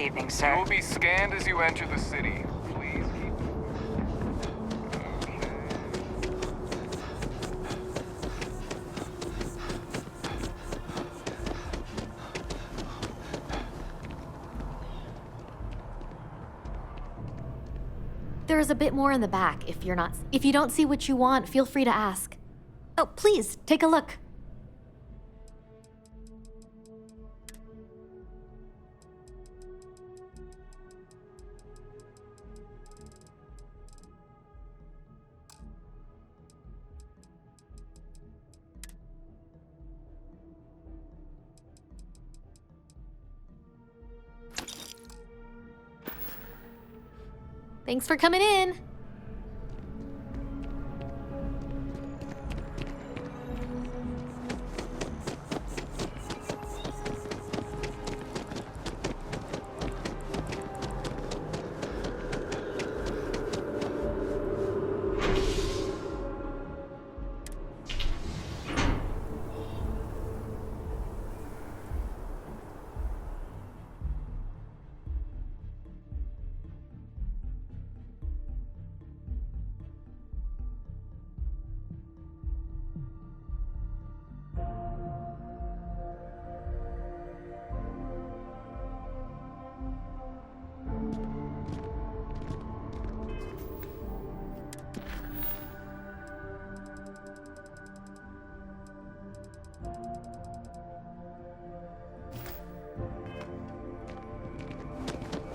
Evening, You sir. will be scanned as you enter the city. Please keep... Okay. There is a bit more in the back if you don't see what you want, feel free to ask. Oh, please, take a look. Thanks for coming in.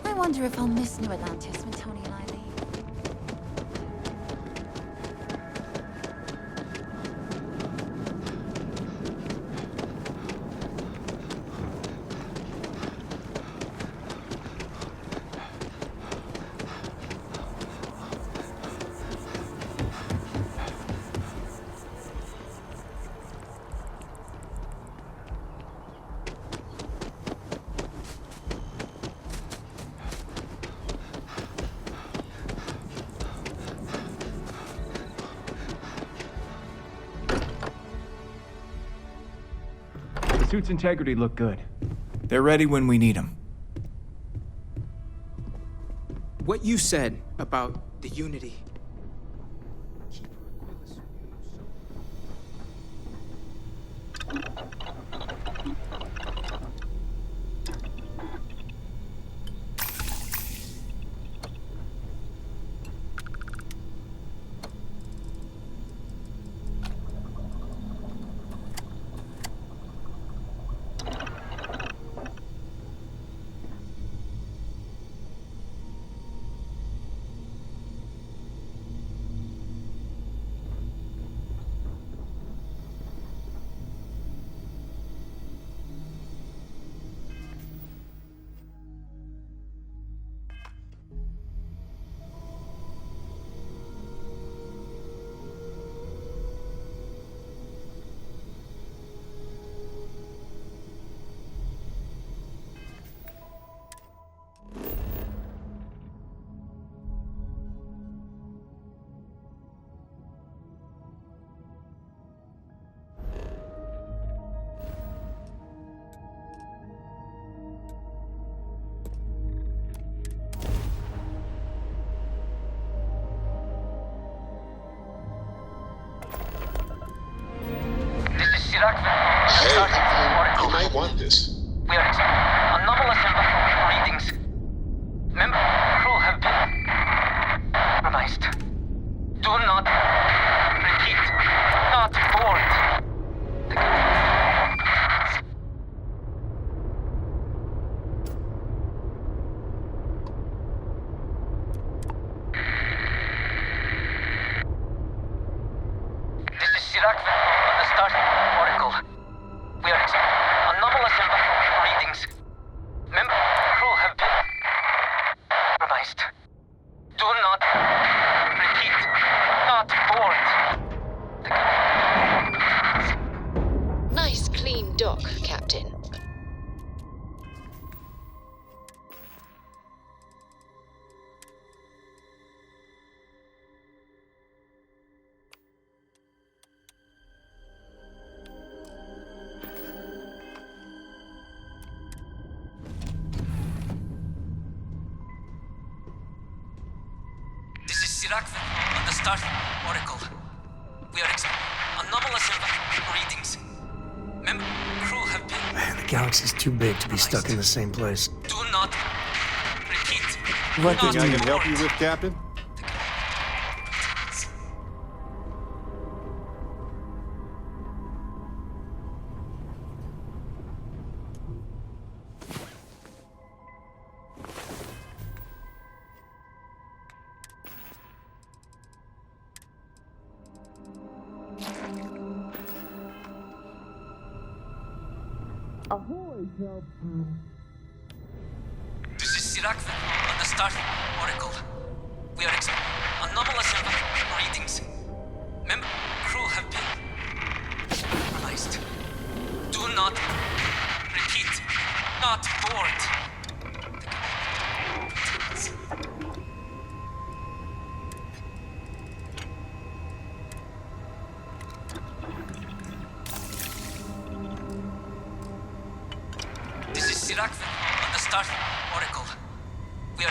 I wonder if I'll miss New Atlantis when Tony and I leave. The suit's integrity look good. They're ready when we need them. What you said about the Unity. Hey, you might want this. We are anomalous in readings. Member crew have been compromised. Do not repeat. Not board. This is Sirac on the Starfield Oracle. We are anomalous in readings. Member crew have been Sirakven on the Starfield Oracle. We are anomalous readings. Member crew have been... Man, the galaxy's too big to be stuck in the same place. Do not repeat. What Not did I you... can help you with, Captain? This is Sirakven on the Starfield Oracle. We are anomalous readings. Member crew have been compromised. Do not repeat. Not board. This is Sirakven on the Starfield Oracle. We are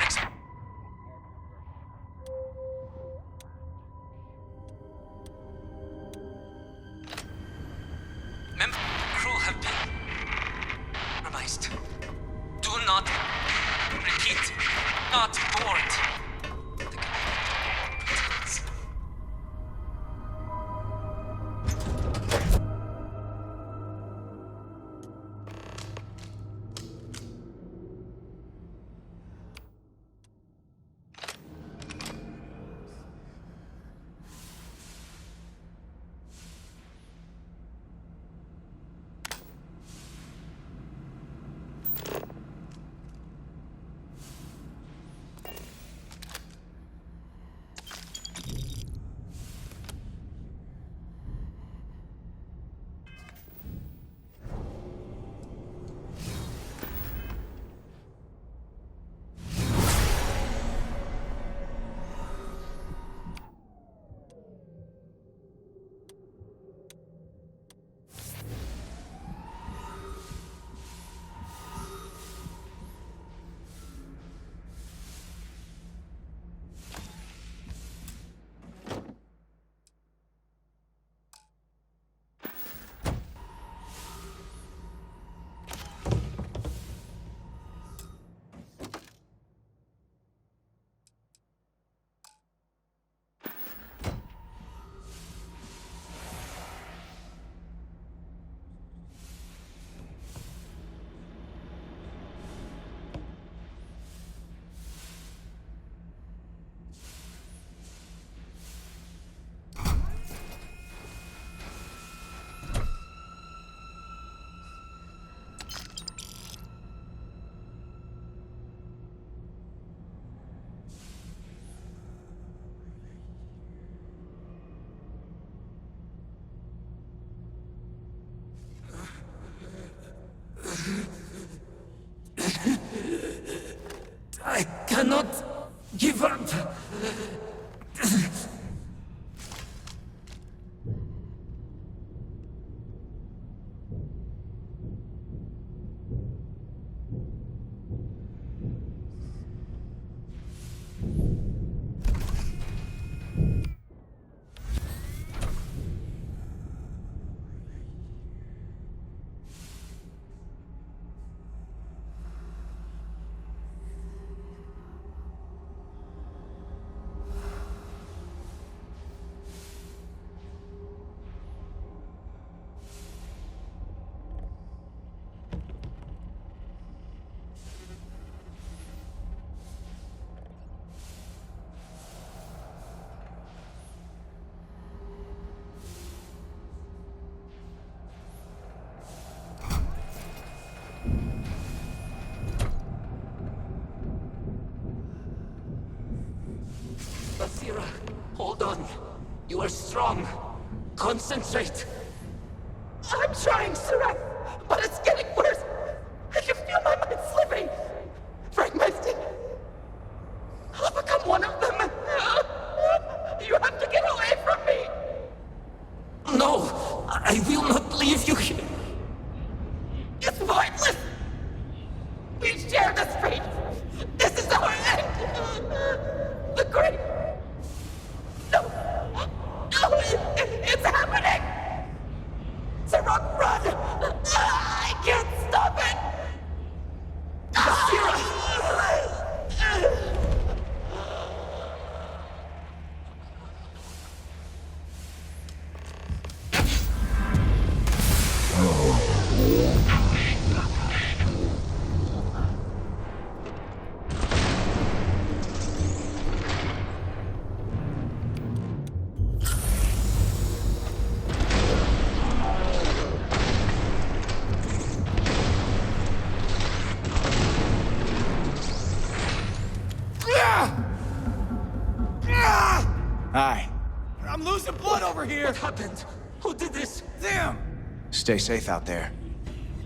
Member crew have been compromised. Do not repeat. Not board. I cannot give up. Basira, hold on. You are strong. Concentrate. I'm trying, Surak, but it's getting worse. I can feel my mind slipping. Fragmented. I'll become one of them. You have to get away from me. No, I will not leave you here. It's pointless. We share this fate. This is our end. The great Aye. I'm losing blood over here! What happened? Who did this? Them! Stay safe out there.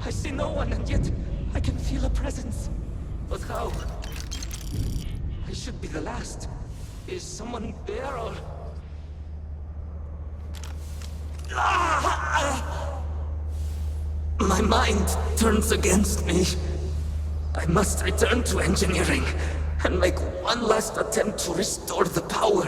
I see no one, and yet I can feel a presence. But how? I should be the last. Is someone there, or... My mind turns against me. I must return to engineering and make one last attempt to restore the power.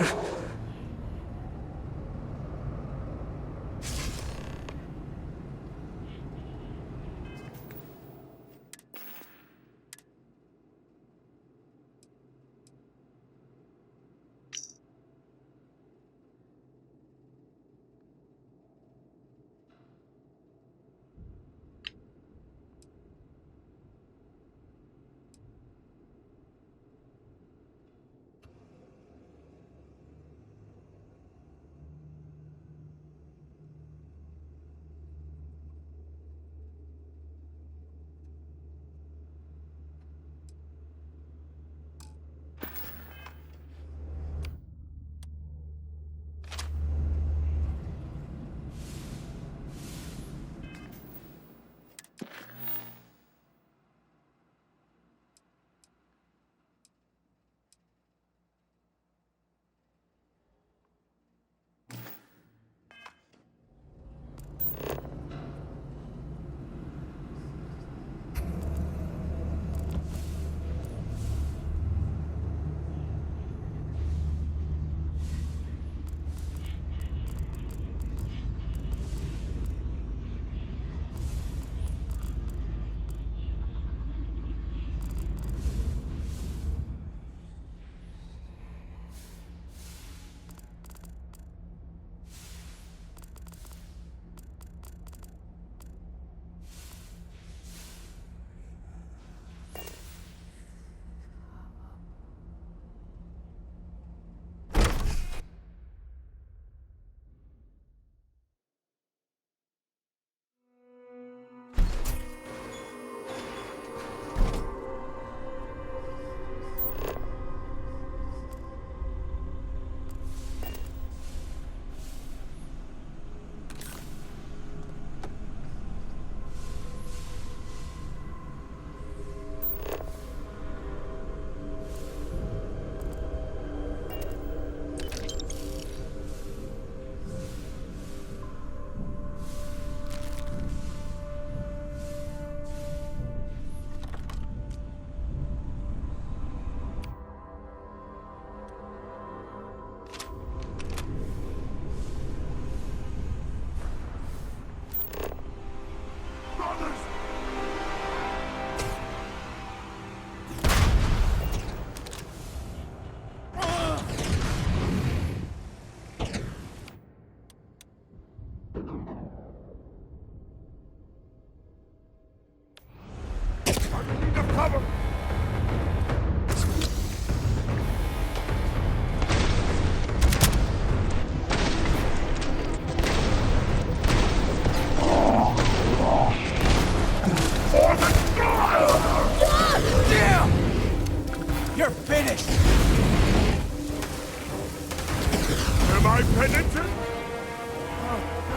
Am I penitent?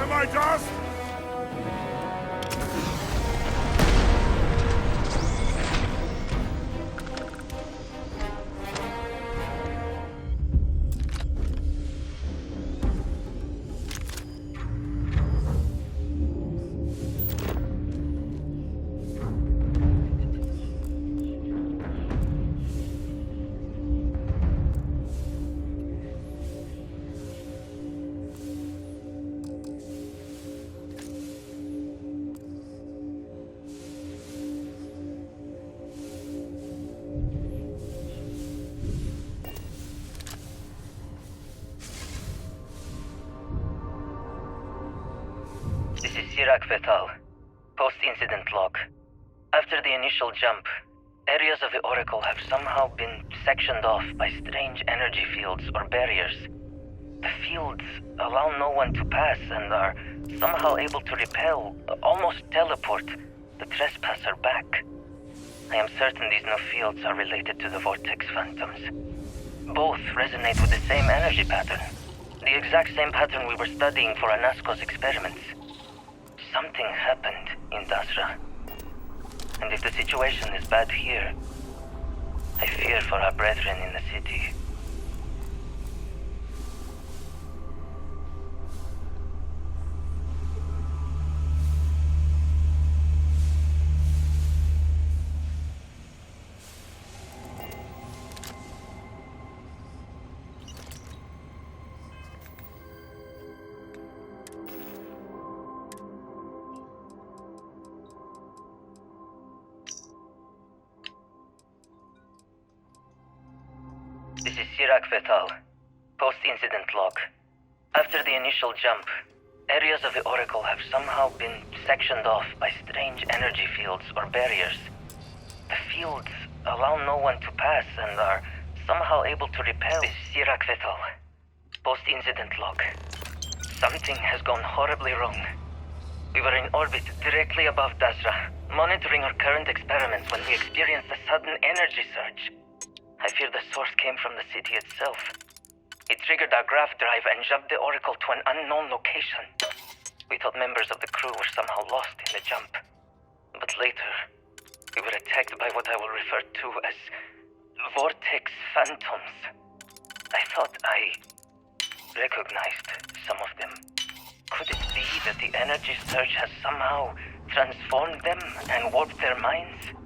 Am I dust? Iraq Fatal. Post-incident log. After the initial jump, areas of the Oracle have somehow been sectioned off by strange energy fields or barriers. The fields allow no one to pass and are somehow able to repel, almost teleport, the trespasser back. I am certain these new fields are related to the Vortex Phantoms. Both resonate with the same energy pattern, The exact same pattern we were studying for Anasco's experiments. Something happened in Dasra. And if the situation is bad here, I fear for our brethren in the city. This is Sirac Fetal. Post-incident log. After the initial jump, areas of the Oracle have somehow been sectioned off by strange energy fields or barriers. The fields allow no one to pass and are somehow able to repel. This is Sirac Fetal. Post-incident log. Something has gone horribly wrong. We were in orbit directly above Dasra, monitoring our current experiments when we experienced a sudden energy surge. I fear the source came from the city itself. It triggered our graph drive and jumped the Oracle to an unknown location. We thought members of the crew were somehow lost in the jump. But later, we were attacked by what I will refer to as vortex phantoms. I thought I recognized some of them. Could it be that the energy surge has somehow transformed them and warped their minds?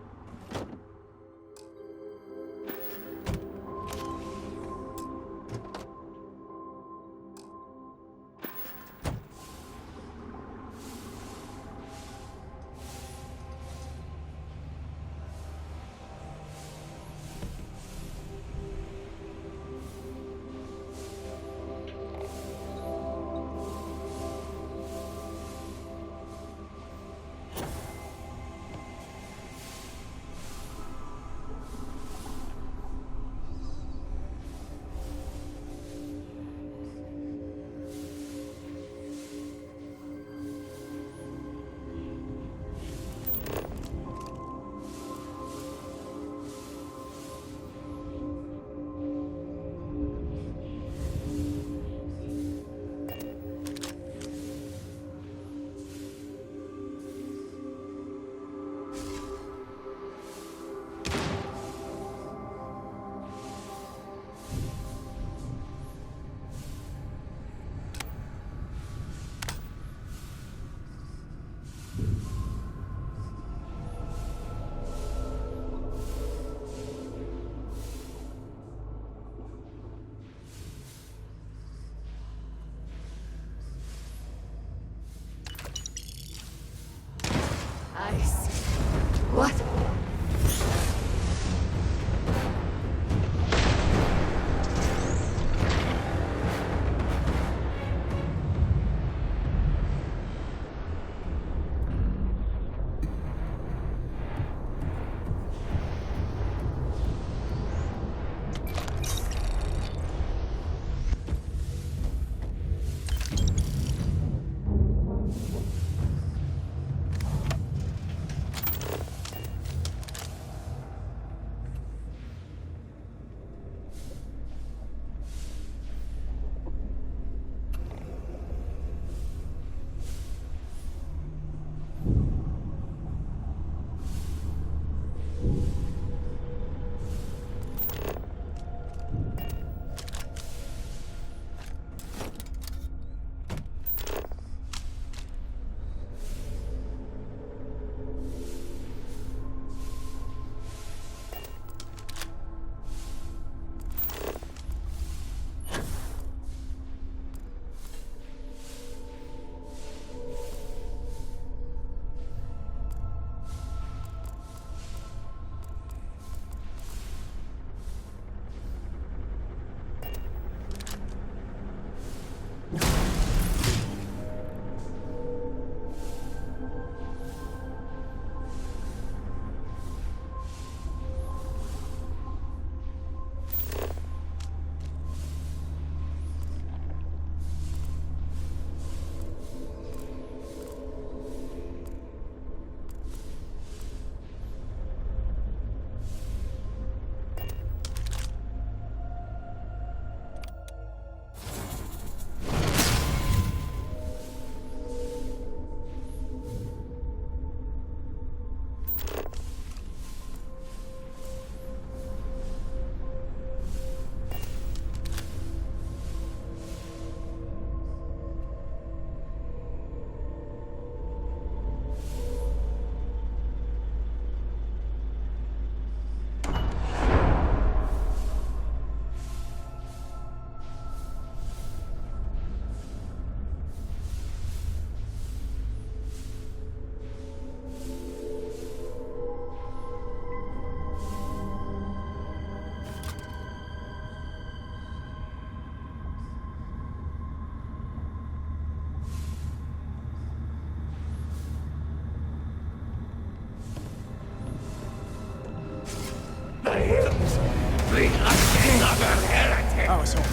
I was hoping.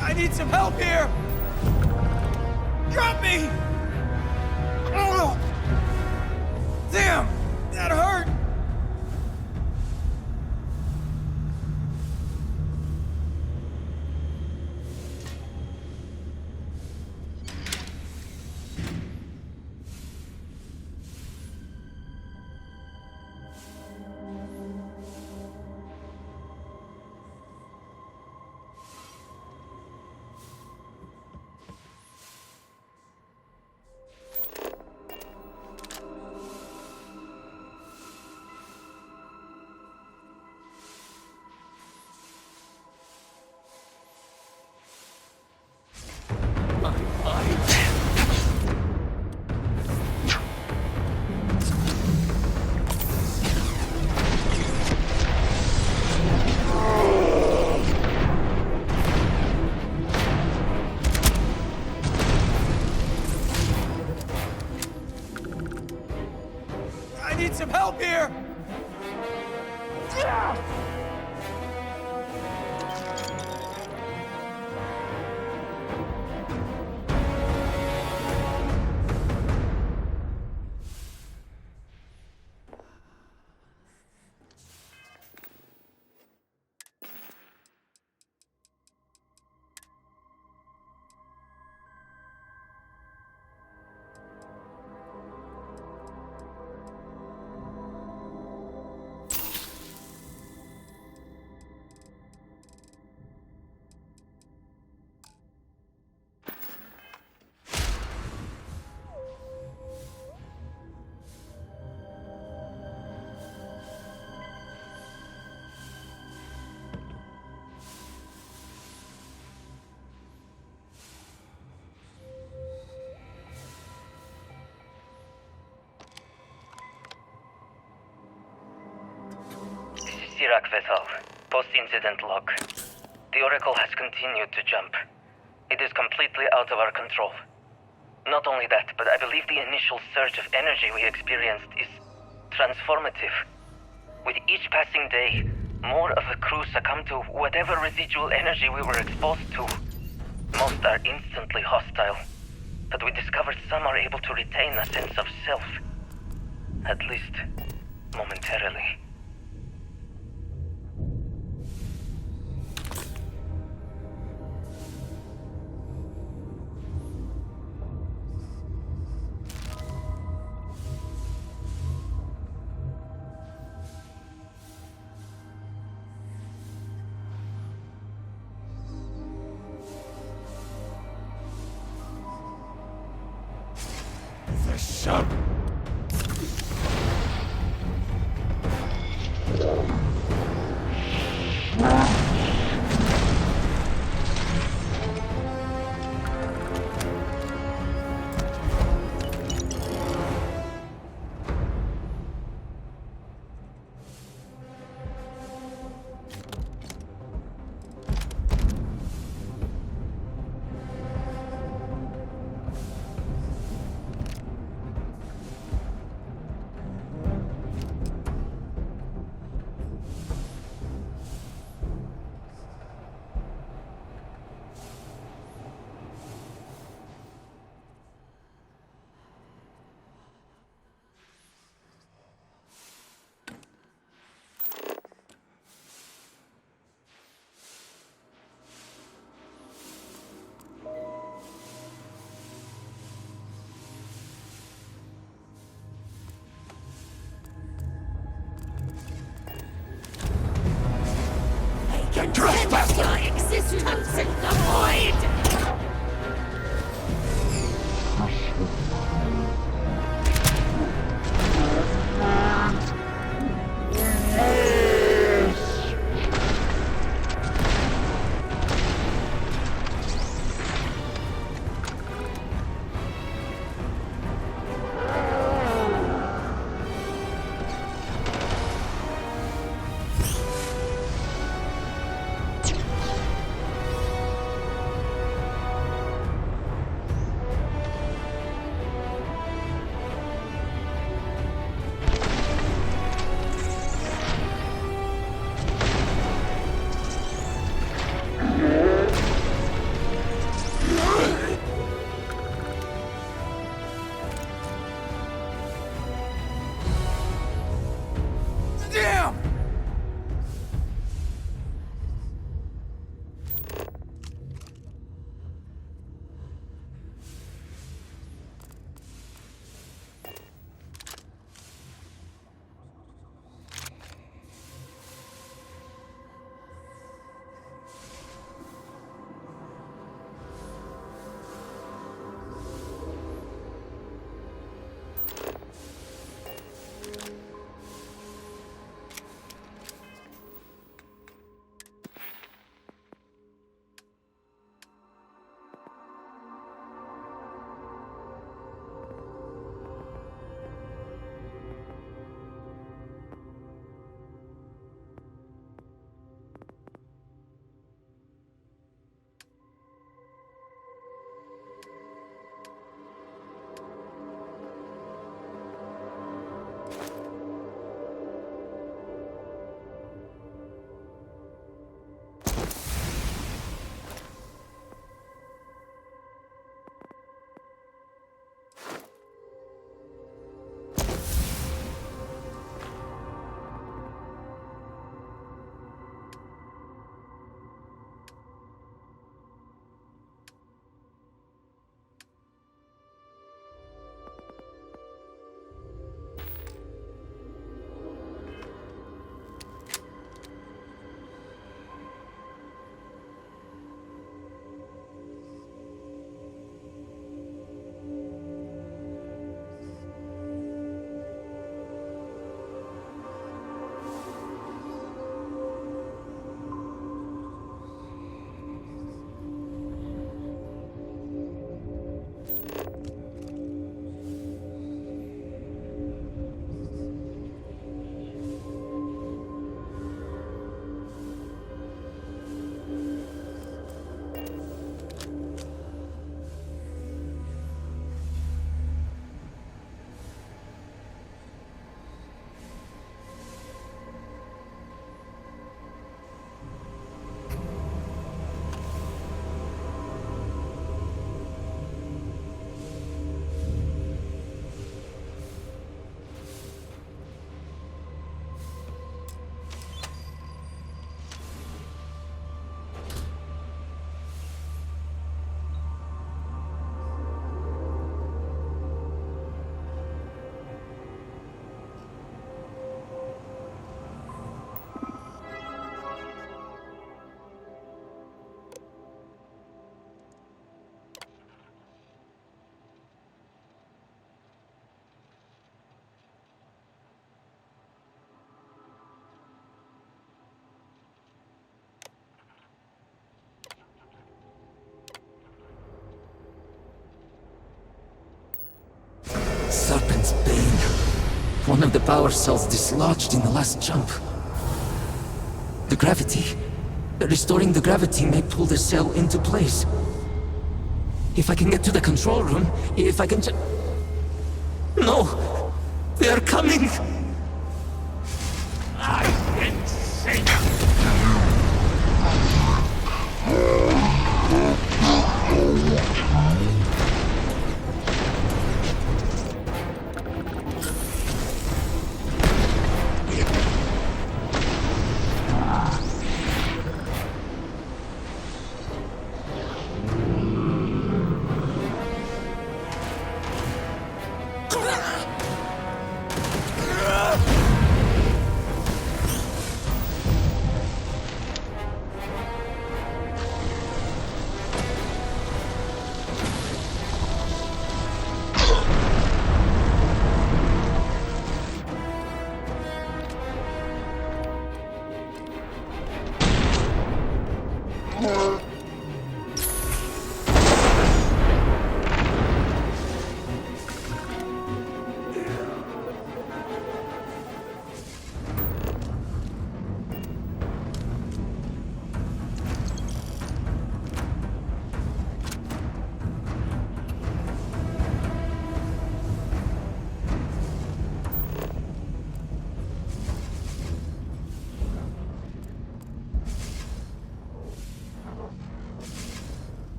I need some help here! Drop me! Oh. Damn! That hurt! I need some help here! Sirach Vethal, post-incident log. The Oracle has continued to jump. It is completely out of our control. Not only that, but I believe the initial surge of energy we experienced is transformative. With each passing day, more of the crew succumb to whatever residual energy we were exposed to. Most are instantly hostile, but we discovered some are able to retain a sense of self. At least, momentarily. The shop. Sense your existence in the void! One of the power cells dislodged in the last jump. The gravity. Restoring the gravity may pull the cell into place. If I can get to the control room, if I can No! They are coming! I've been safe.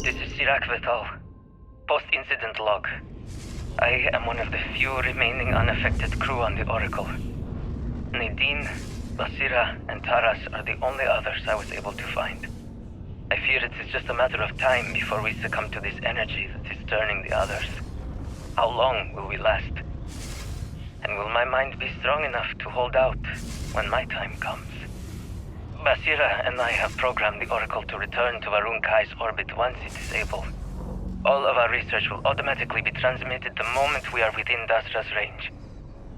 This is Sirach Vital. Post-incident log. I am one of the few remaining unaffected crew on the Oracle. Nadine, Basira, and Taras are the only others I was able to find. I fear it is just a matter of time before we succumb to this energy that is turning the others. How long will we last? And will my mind be strong enough to hold out when my time comes? Basira and I have programmed the Oracle to return to Varun Kai's orbit once it is able. All of our research will automatically be transmitted the moment we are within Dasra's range.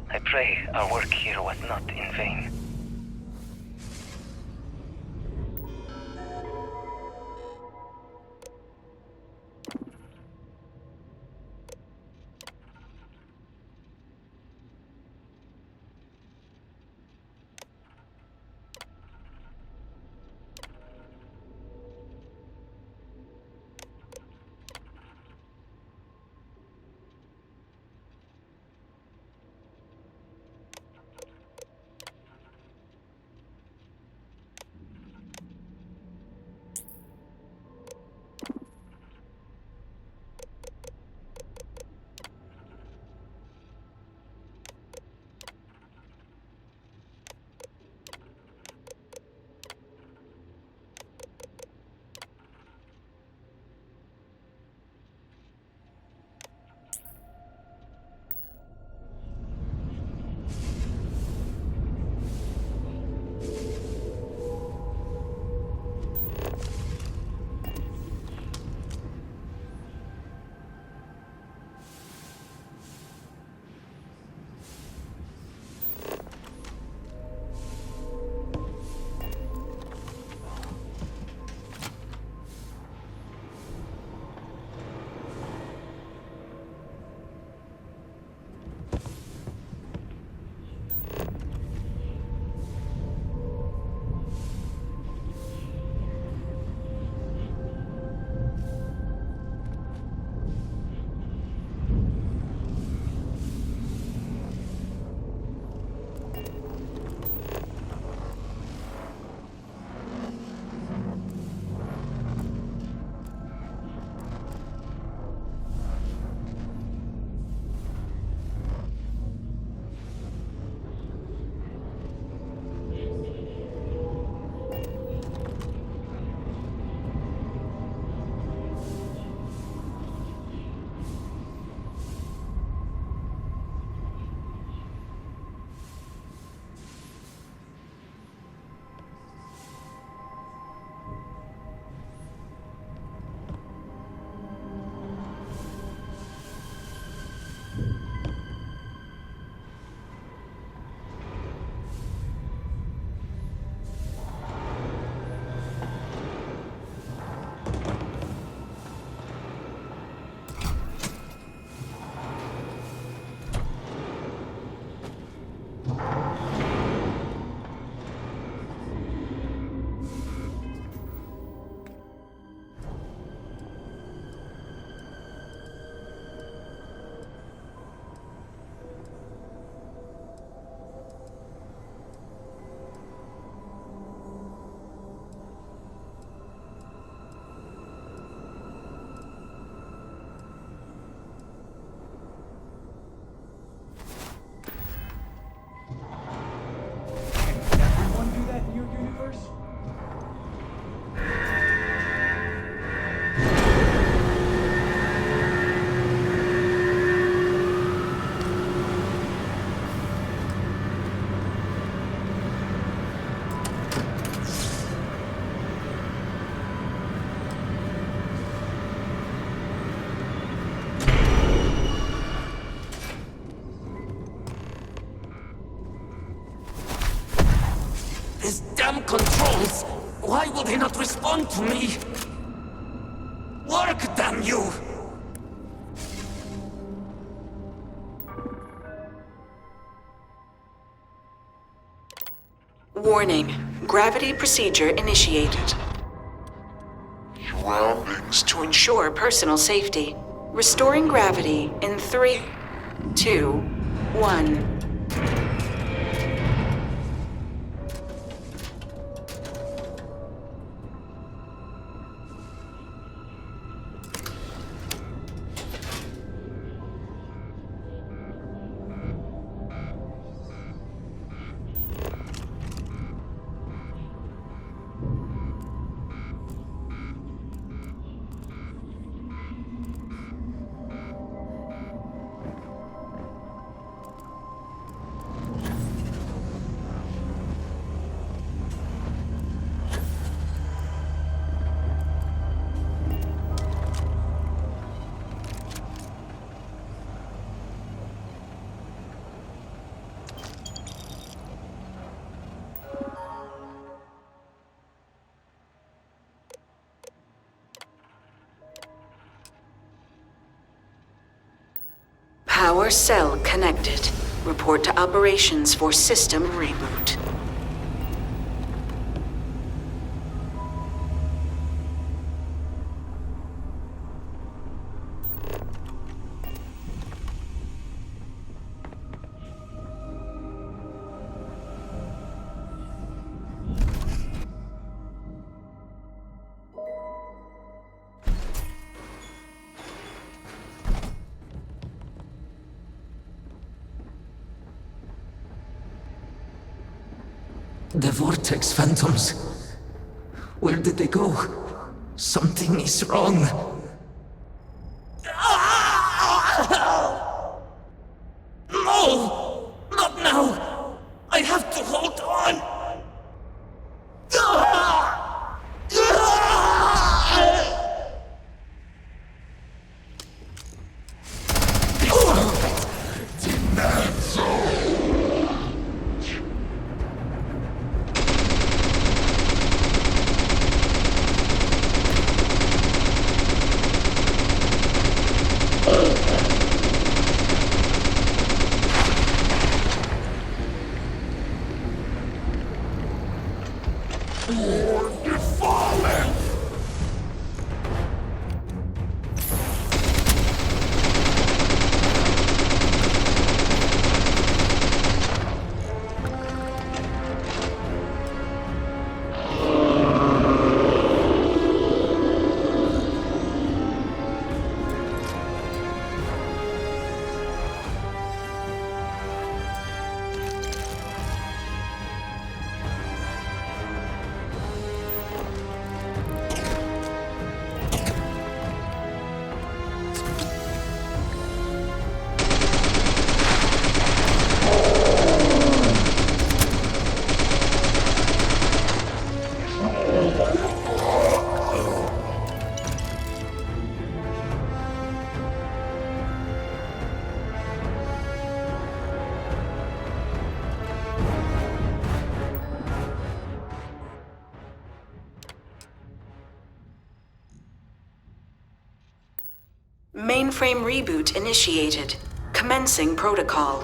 I pray our work here was not in vain. Why will they not respond to me? Work, damn you! Warning. Gravity procedure initiated. Surroundings. To ensure personal safety. Restoring gravity in 3, 2, 1. Power cell connected. Report to operations for system reboot. The Vortex Phantoms. Where did they go? Something is wrong. No! Not now! I have to hold on! Mainframe reboot initiated. Commencing protocol.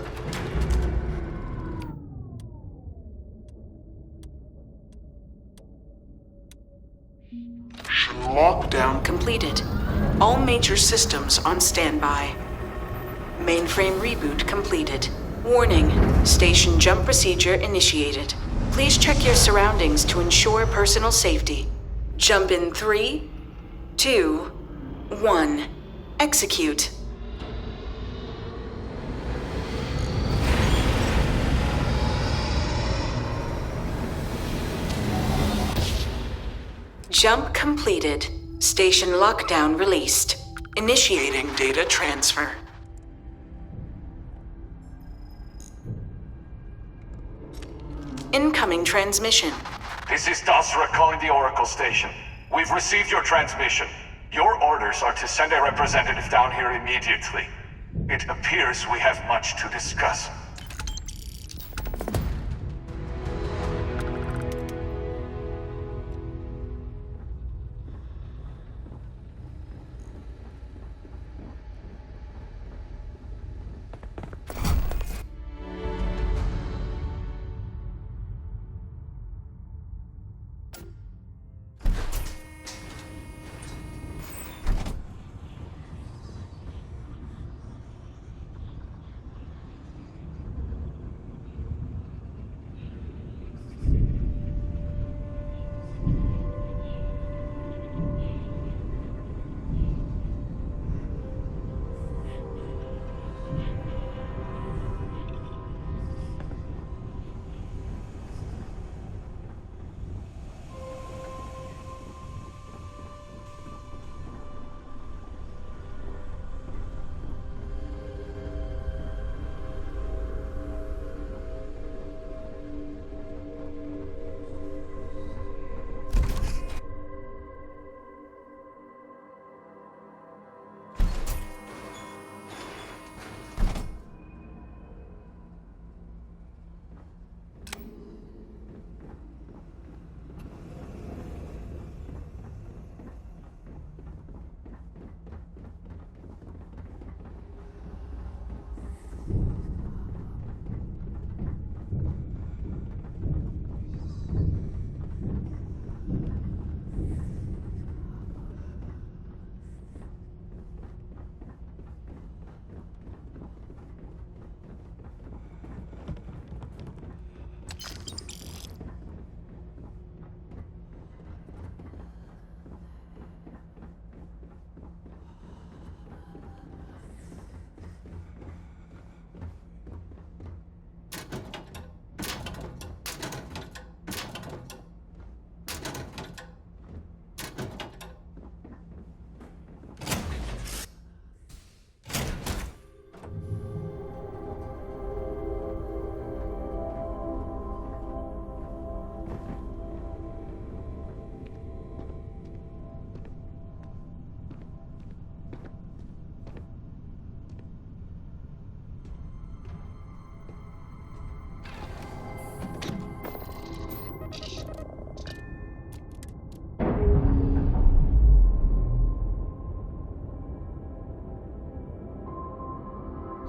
Lockdown Completed. All major systems on standby. Mainframe reboot completed. Warning. Station jump procedure initiated. Please check your surroundings to ensure personal safety. Jump in 3, 2, 1. Execute. Jump completed. Station lockdown released. Initiating data transfer. Incoming transmission. This is Dasra calling the Oracle station. We've received your transmission. Your orders are to send a representative down here immediately. It appears we have much to discuss.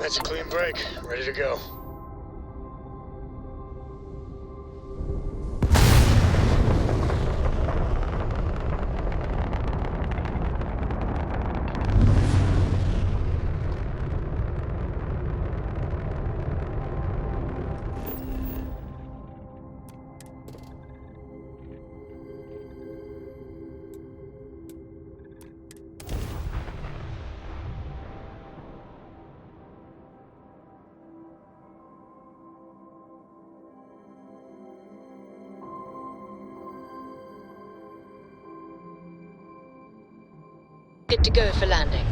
That's a clean break. Ready to go. Good to go for landing.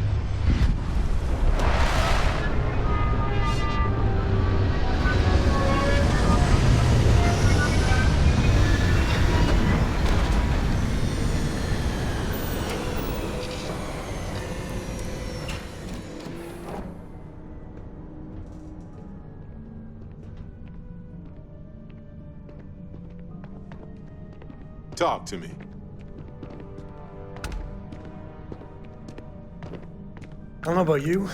Talk to me. I don't know about you,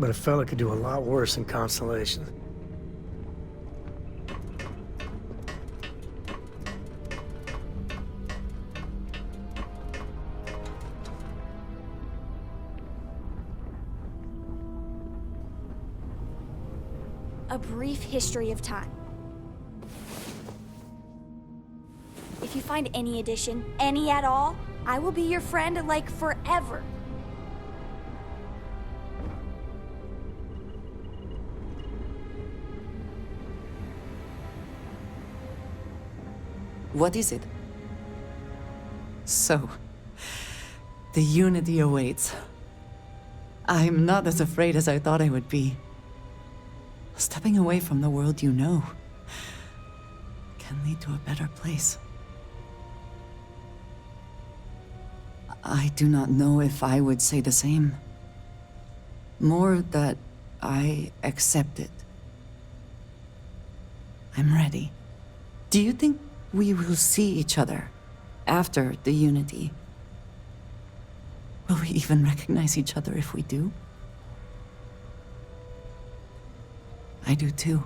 but a fella could do a lot worse in Constellation. A brief history of time. If you find any addition, any at all, I will be your friend, like, forever. What is it? So, the Unity awaits. I'm not as afraid as I thought I would be. Stepping away from the world you know can lead to a better place. I do not know if I would say the same. More that I accept it. I'm ready. Do you think we will see each other after the Unity? Will we even recognize each other if we do? I do too.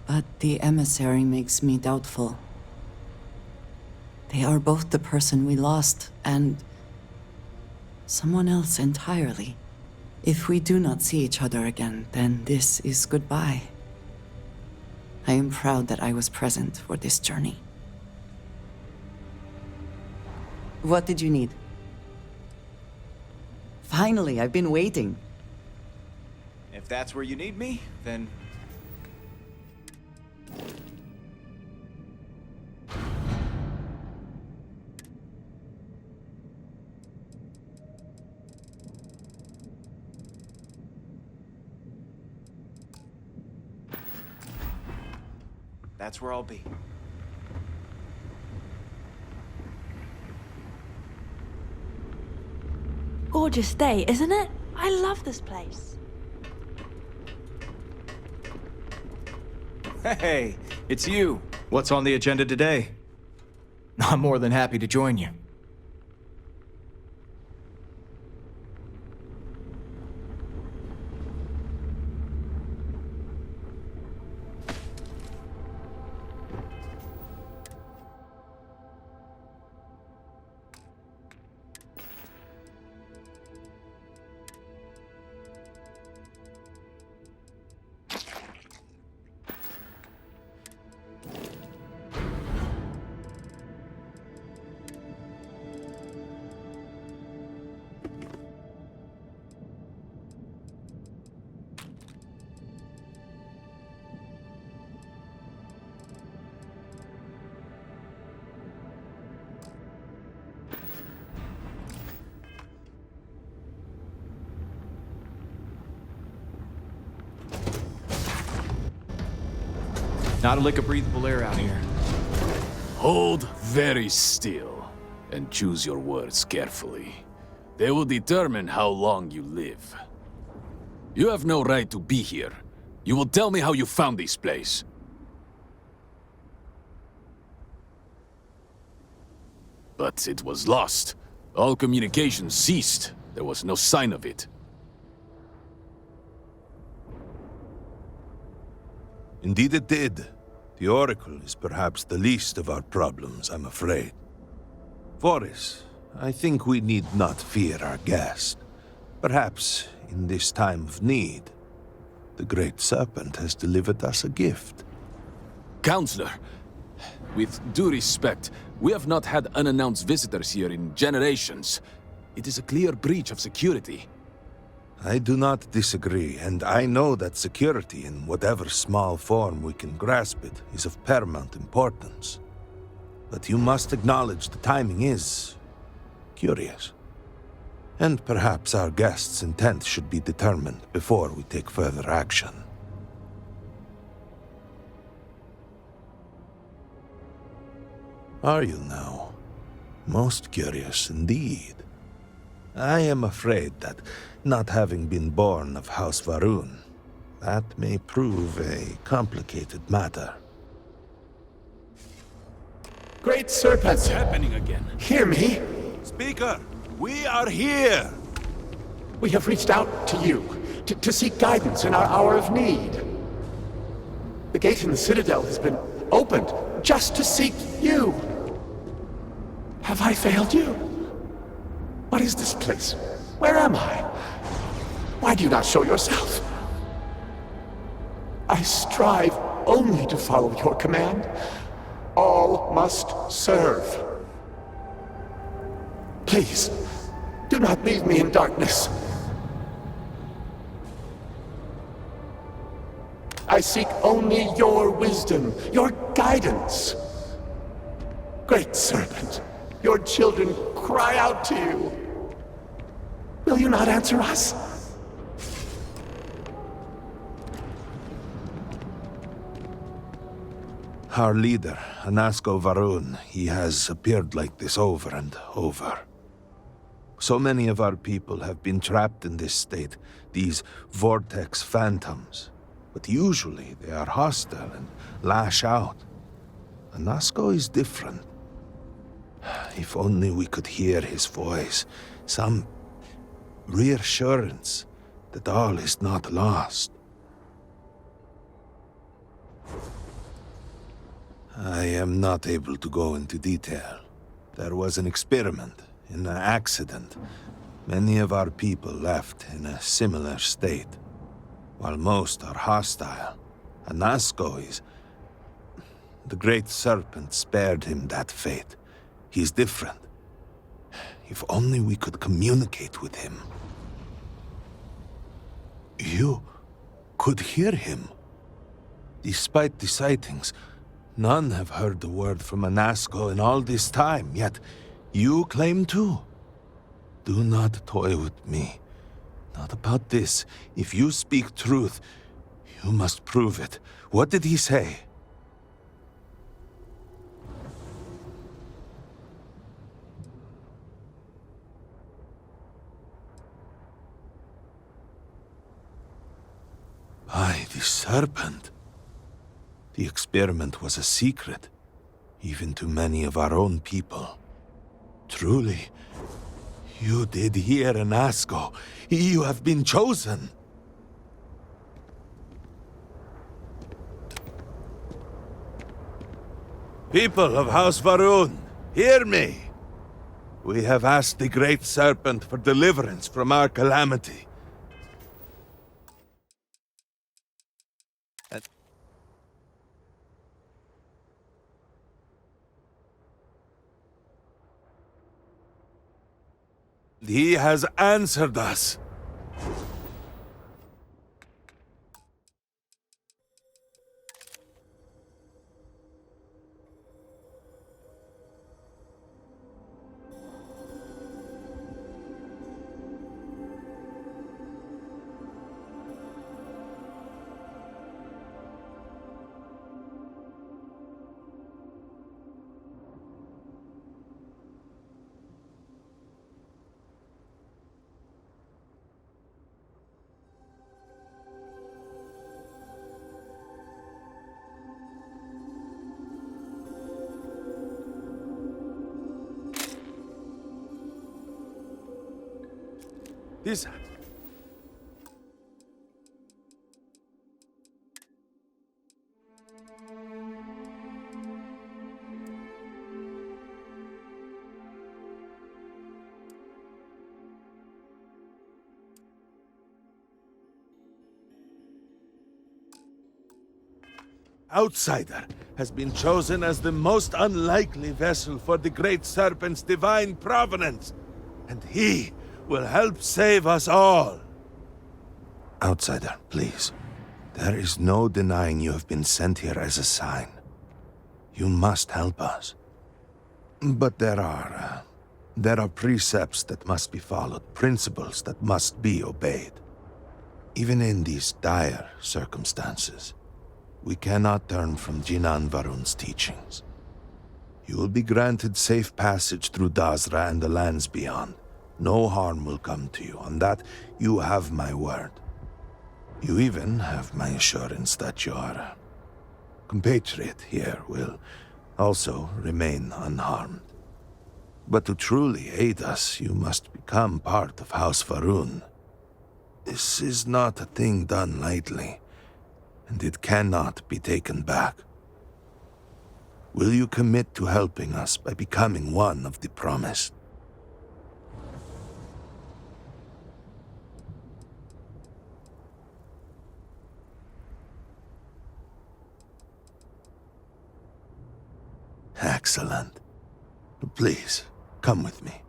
But the emissary makes me doubtful. They are both the person we lost and someone else entirely. If we do not see each other again, then this is goodbye. I am proud that I was present for this journey. What did you need? Finally, I've been waiting. If that's where you need me, then... that's where I'll be. Gorgeous day, isn't it? I love this place. Hey, it's you. What's on the agenda today? I'm more than happy to join you. Not a lick of breathable air out here. Hold very still and choose your words carefully. They will determine how long you live. You have no right to be here. You will tell me how you found this place. But it was lost. All communication ceased. There was no sign of it. Indeed it did. The Oracle is perhaps the least of our problems, I'm afraid. Voris, I think we need not fear our guest. Perhaps, in this time of need, the Great Serpent has delivered us a gift. Counselor, with due respect, we have not had unannounced visitors here in generations. It is a clear breach of security. I do not disagree, and I know that security, in whatever small form we can grasp it, is of paramount importance. But you must acknowledge the timing is curious. And perhaps our guest's intent should be determined before we take further action. Are you now? Most curious indeed. I am afraid that, not having been born of House Varun, that may prove a complicated matter. Great Serpent! What's happening again? Hear me! Speaker, we are here! We have reached out to you, to seek guidance in our hour of need. The gate in the Citadel has been opened just to seek you. Have I failed you? What is this place? Where am I? Why do you not show yourself? I strive only to follow your command. All must serve. Please, do not leave me in darkness. I seek only your wisdom, your guidance. Great Serpent, your children cry out to you. Will you not answer us? Our leader, Anasko Varun, he has appeared like this over and over. So many of our people have been trapped in this state, these vortex phantoms. But usually they are hostile and lash out. Anasko is different. If only we could hear his voice, some reassurance that all is not lost. I am not able to go into detail. There was an experiment, an accident. Many of our people left in a similar state. While most are hostile, Anasko is... The Great Serpent spared him that fate. He's different. If only we could communicate with him. You could hear him. Despite the sightings, none have heard the word from Anasko in all this time, yet you claim to. Do not toy with me. Not about this. If you speak truth, you must prove it. What did he say? By the Serpent. The experiment was a secret, even to many of our own people. Truly, you did hear Anasko. You have been chosen. People of House Varun, hear me. We have asked the Great Serpent for deliverance from our calamity. He has answered us. This... outsider has been chosen as the most unlikely vessel for the Great Serpent's divine providence, and he will help save us all. Outsider, please. There is no denying you have been sent here as a sign. You must help us. But there are precepts that must be followed, principles that must be obeyed. Even in these dire circumstances, we cannot turn from Jinan Varun's teachings. You will be granted safe passage through Dazra and the lands beyond. No harm will come to you. On that, you have my word. You even have my assurance that your compatriot here will also remain unharmed. But to truly aid us, you must become part of House Varun. This is not a thing done lightly, and it cannot be taken back. Will you commit to helping us by becoming one of the promised? Excellent. Please, come with me.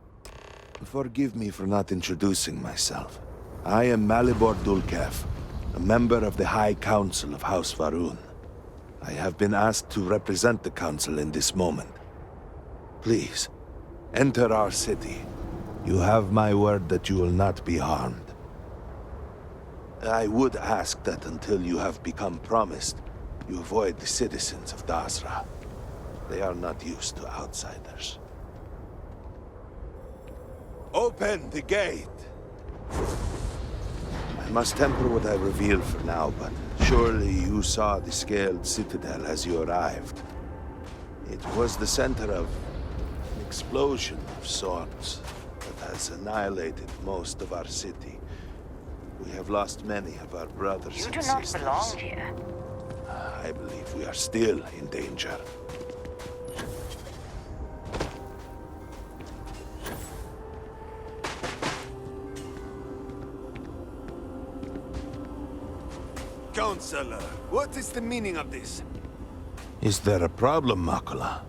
Forgive me for not introducing myself. I am Malibor Dulkev, a member of the High Council of House Varun. I have been asked to represent the Council in this moment. Please, enter our city. You have my word that you will not be harmed. I would ask that until you have become promised, you avoid the citizens of Dazra. They are not used to outsiders. Open the gate! I must temper what I reveal for now, but surely you saw the scaled citadel as you arrived. It was the center of an explosion of sorts that has annihilated most of our city. We have lost many of our brothers and sisters. You do not belong here. I believe we are still in danger. Counselor, what is the meaning of this? Is there a problem, Makula?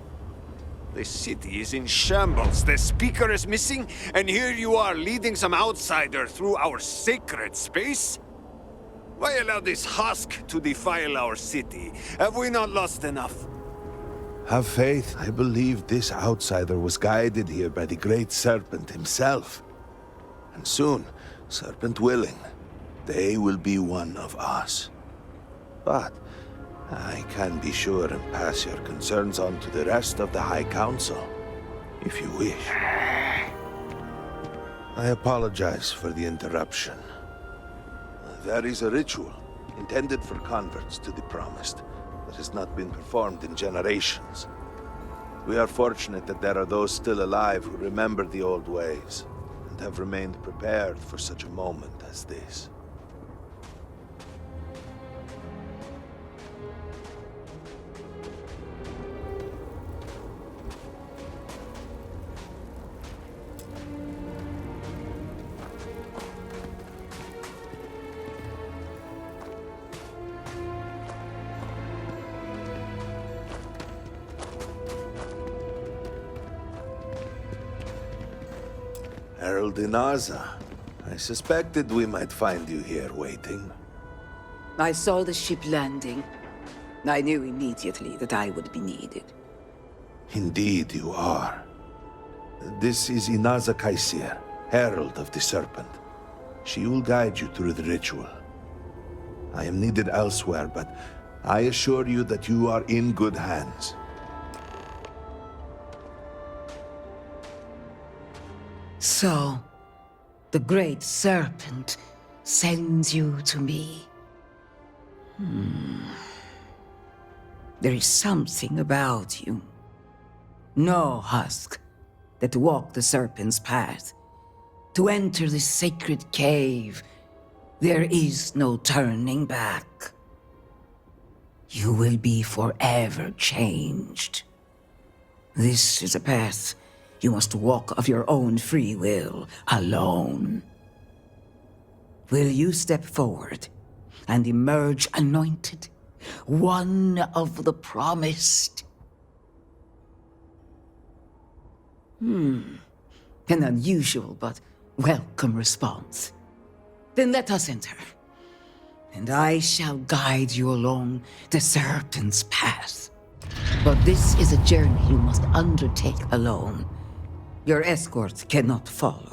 The city is in shambles, the speaker is missing, and here you are leading some outsider through our sacred space? Why allow this husk to defile our city? Have we not lost enough? Have faith. I believe this outsider was guided here by the Great Serpent himself. And soon, Serpent willing, they will be one of us. But I can be sure and pass your concerns on to the rest of the High Council, if you wish. I apologize for the interruption. There is a ritual intended for converts to the Promised that has not been performed in generations. We are fortunate that there are those still alive who remember the old ways and have remained prepared for such a moment as this. Herald Inaza, I suspected we might find you here waiting. I saw the ship landing. I knew immediately that I would be needed. Indeed you are. This is Inaza Kaisir, Herald of the Serpent. She will guide you through the ritual. I am needed elsewhere, but I assure you that you are in good hands. So, the Great Serpent sends you to me. There is something about you. No husk that walk the Serpent's path. To enter this sacred cave, there is no turning back. You will be forever changed. This is a path you must walk of your own free will, alone. Will you step forward and emerge anointed, One of the promised. An unusual but welcome response. Then let us enter, and I shall guide you along the Serpent's path. But this is a journey you must undertake alone. Your escort cannot follow.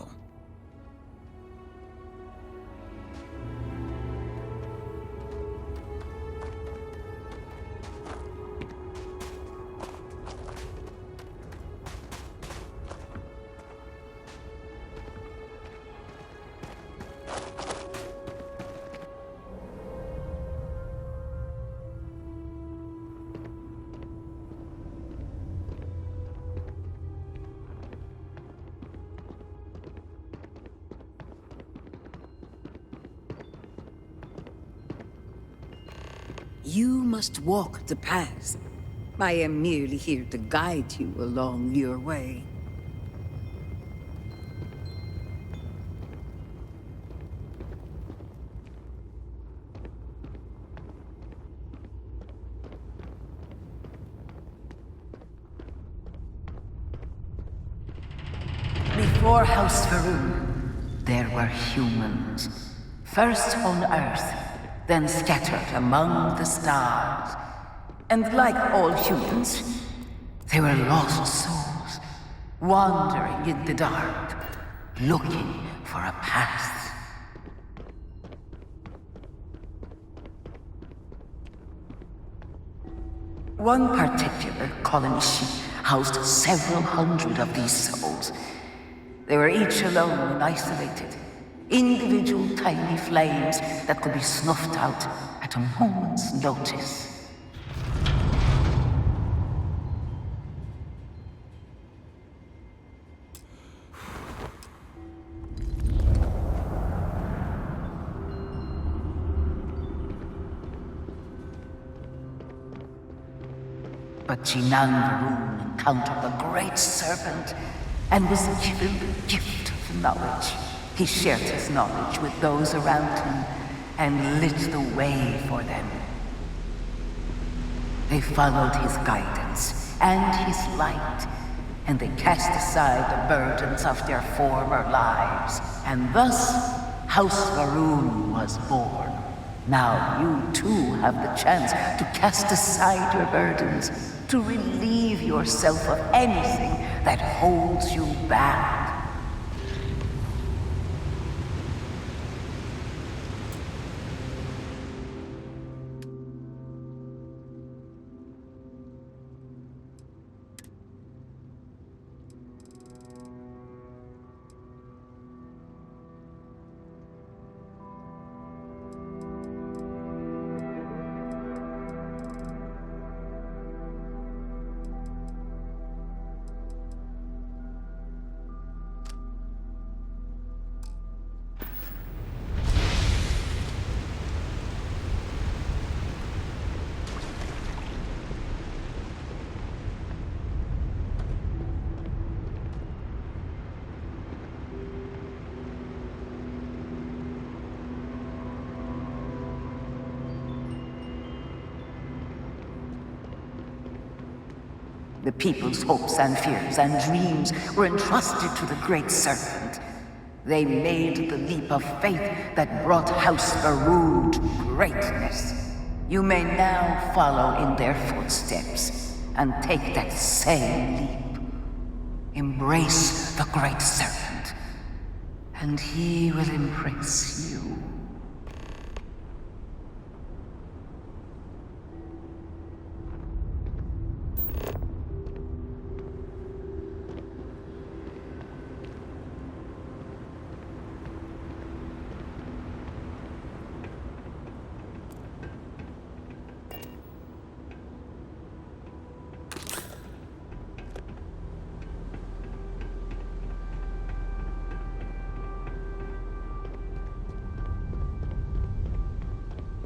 You must walk the path. I am merely here to guide you along your way. Before House Faroon, there were humans. First on Earth, then scattered among the stars. And like all humans, they were lost souls, wandering in the dark, looking for a path. One particular colony ship housed several hundred of these souls. They were each alone and isolated, individual tiny flames that could be snuffed out at a moment's notice. But Jinan Varun encountered the Great Serpent and was given the gift of knowledge. He shared his knowledge with those around him and lit the way for them. They followed his guidance and his light, and they cast aside the burdens of their former lives. And thus, House Varun was born. Now you too have the chance to cast aside your burdens, to relieve yourself of anything that holds you back. The people's hopes and fears and dreams were entrusted to the Great Serpent. They made the leap of faith that brought House Varun to greatness. You may now follow in their footsteps and take that same leap. Embrace the Great Serpent, and he will embrace you.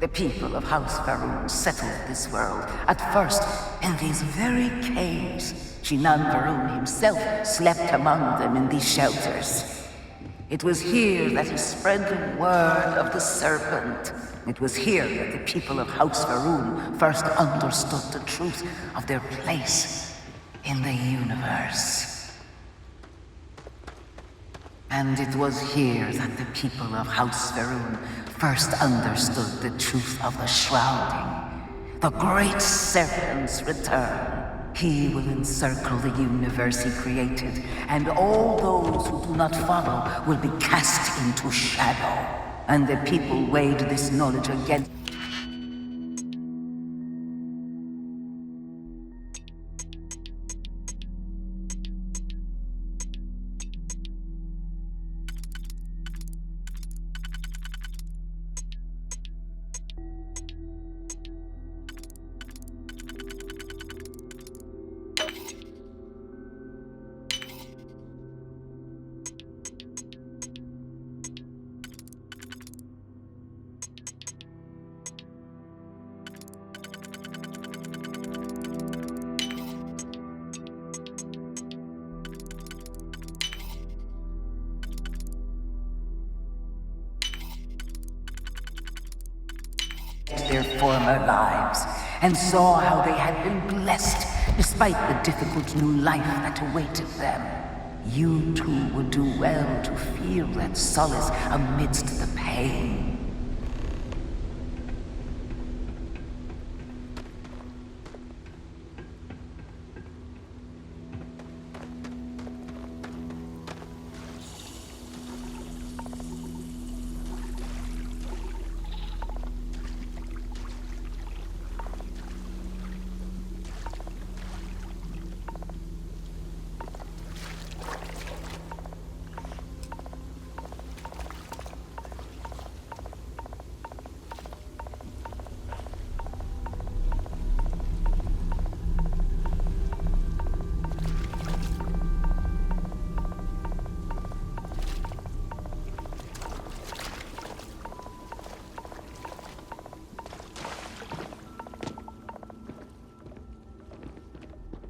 The people of House Varun settled this world, at first in these very caves. Jinan Varun himself slept among them in these shelters. It was here that he spread the word of the serpent. It was here that the people of House Faroon first understood the truth of their place in the universe. And it was here that the people of House Faroon first understood the truth of the shrouding, the great serpent's return. He will encircle the universe he created, and all those who do not follow will be cast into shadow. And the people weighed this knowledge against. their former lives, and saw how they had been blessed despite the difficult new life that awaited them. You too would do well to feel that solace amidst the pain.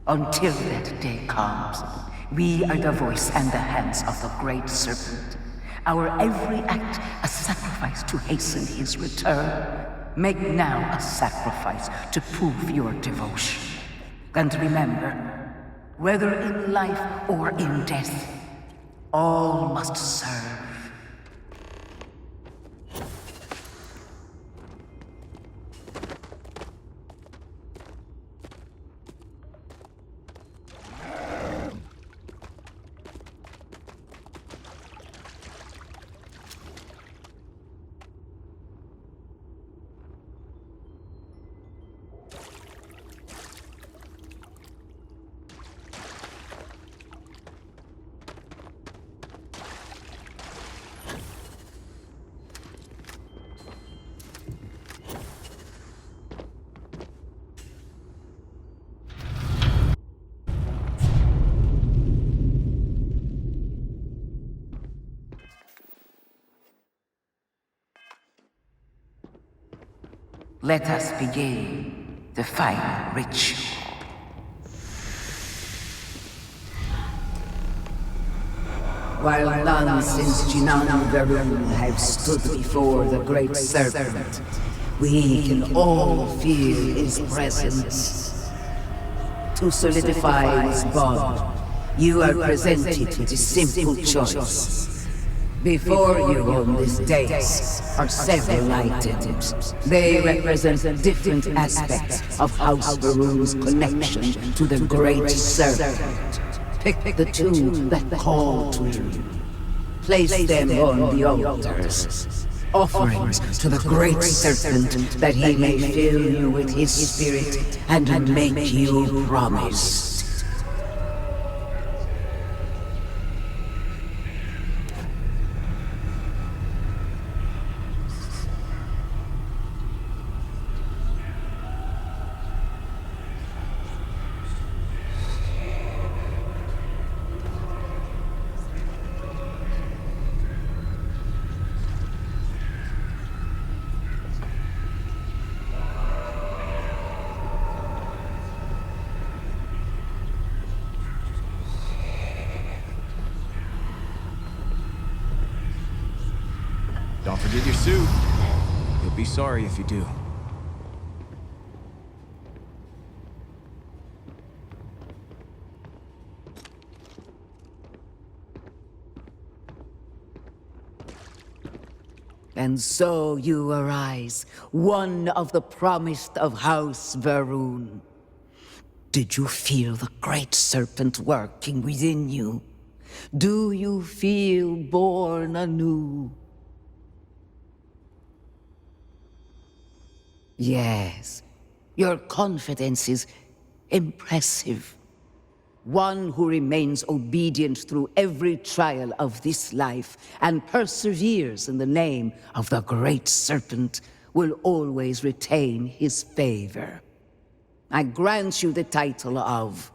Until that day comes, we are the voice and the hands of the Great Serpent. Our every act a sacrifice to hasten his return. Make now a sacrifice to prove your devotion. And remember, whether in life or in death, all must serve. Let us begin the final ritual. While none since Jinan Varun have stood before the Great Serpent, we can all feel his presence. To solidify his bond, you are presented with a simple choice. Before you on this dais are several items. They represent different aspects of House Varun's connection to the Great Serpent. Pick the two that call to you. Place them on the altars. Offerings to the Great Serpent that he may fill you with his spirit and make you promise. Don't forget your suit. You'll be sorry if you do. And so you arise, one of the promised of House Varun. Did you feel the great serpent working within you? Do you feel born anew? Yes, your confidence is impressive. One who remains obedient through every trial of this life and perseveres in the name of the great serpent will always retain his favor. I grant you the title of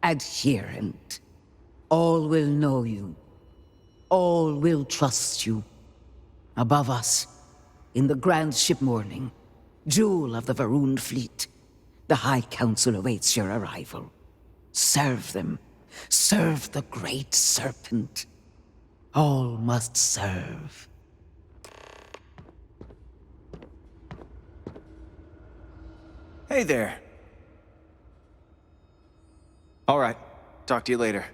adherent. All will know you. All will trust you. Above us, in the grand ship morning, jewel of the Varun fleet, the High Council awaits your arrival. Serve them. Serve the great serpent. All must serve. Hey there. All right. Talk to you later.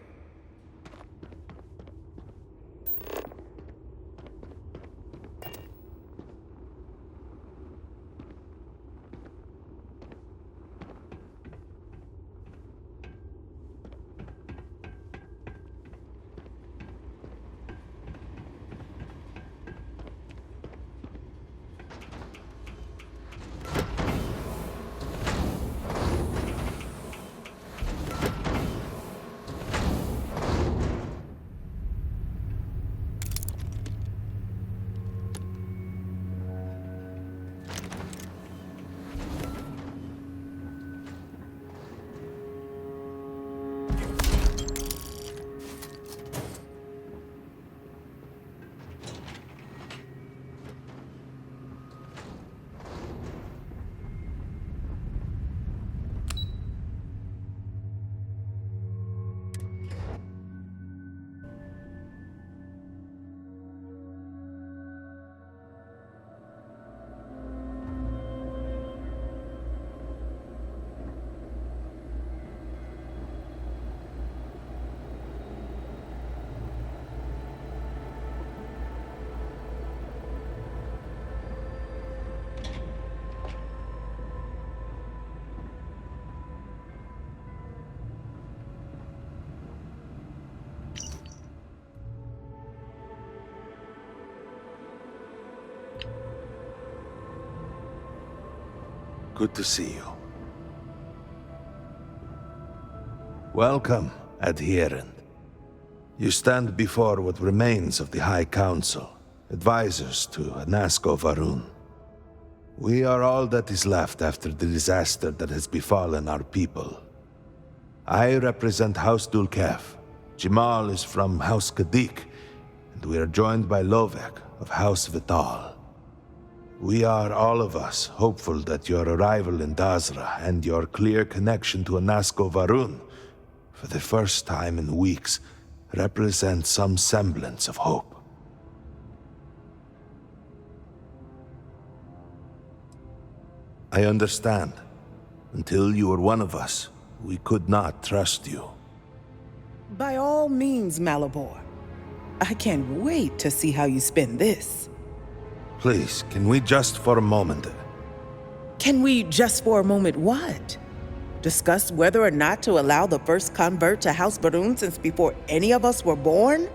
Good to see you. Welcome, adherent. You stand before what remains of the High Council, advisors to Anasko Varun. We are all that is left after the disaster that has befallen our people. I represent House Dulkev. Jamal is from House Kadik, and we are joined by Lovek of House Vital. We are, all of us, hopeful that your arrival in Dazra and your clear connection to Anasko Varun, for the first time in weeks, represent some semblance of hope. I understand. Until you were one of us, we could not trust you. By all means, Malabor. I can't wait to see how you spend this. Please, can we just for a moment... Can we just for a moment what? Discuss whether or not to allow the first convert to House Varun since before any of us were born?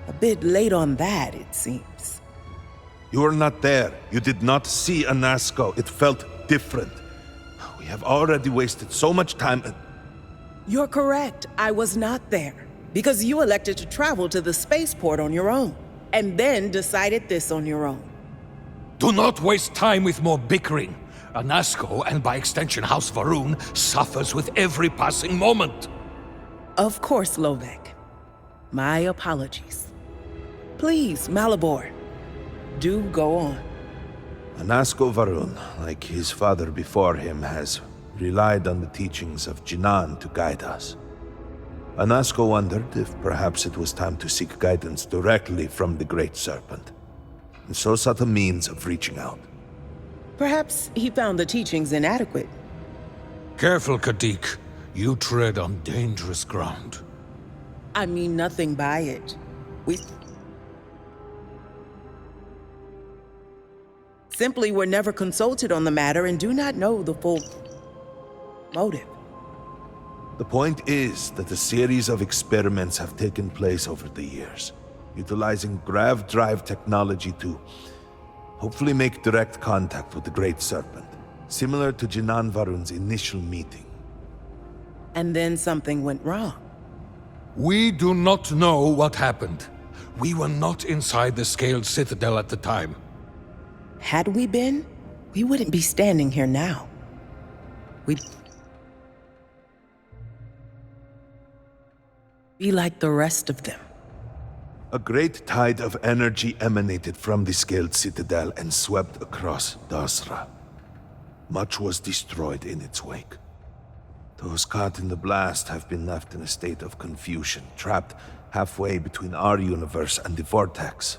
A bit late on that, it seems. You were not there. You did not see Anasko. It felt different. We have already wasted so much time... You're correct. I was not there. Because you elected to travel to the spaceport on your own. And then decided this on your own. Do not waste time with more bickering. Anasko, and by extension House Varun, suffers with every passing moment. Of course, Lovek. My apologies. Please, Malabor, do go on. Anasko Varun, like his father before him, has relied on the teachings of Jinan to guide us. Anasco wondered if perhaps it was time to seek guidance directly from the Great Serpent, and so sought a means of reaching out. Perhaps he found the teachings inadequate. Careful, Kadik. You tread on dangerous ground. I mean nothing by it. We simply were never consulted on the matter and do not know the full motive. The point is that a series of experiments have taken place over the years, utilizing grav drive technology to hopefully make direct contact with the Great Serpent, similar to Jinan Varun's initial meeting. And then something went wrong. We do not know what happened. We were not inside the Scaled Citadel at the time. Had we been, we wouldn't be standing here now. We'd be like the rest of them. A great tide of energy emanated from the Scaled Citadel and swept across Dasra. Much was destroyed in its wake. Those caught in the blast have been left in a state of confusion, trapped halfway between our universe and the Vortex.